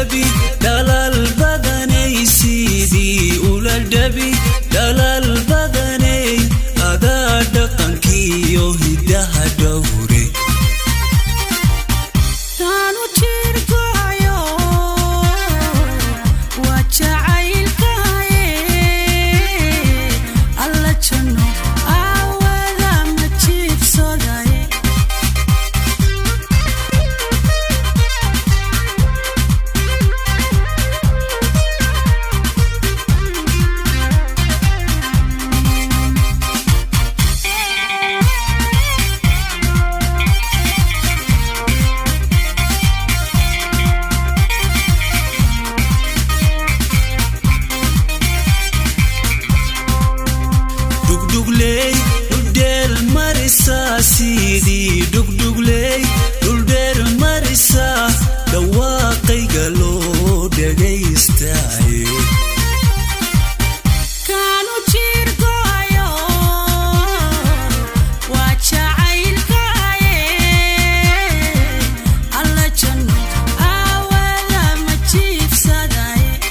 dhabi dalal badanay sidii ula dhabi dalal badanay adaa dhaqankiyo hidaha dhowre Sidii Dhug-Dhugley dhul dheer Mareysa dhaawaqayga loo dhagaysanaysaaa kaanu jirgoyo waa jacaylkaaye alla janno awada ma jiibsadaye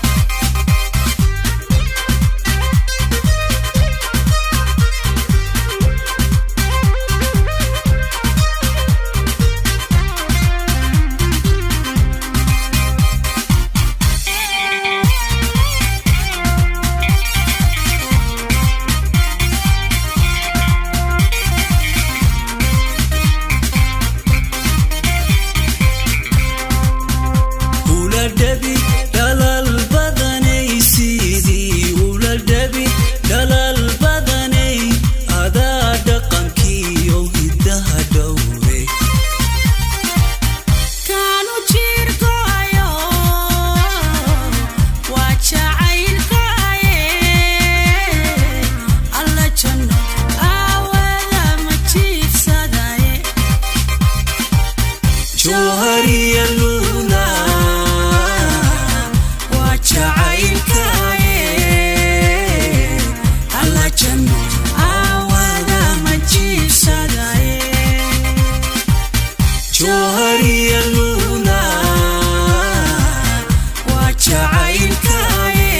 jacaylkaaye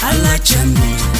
alla janno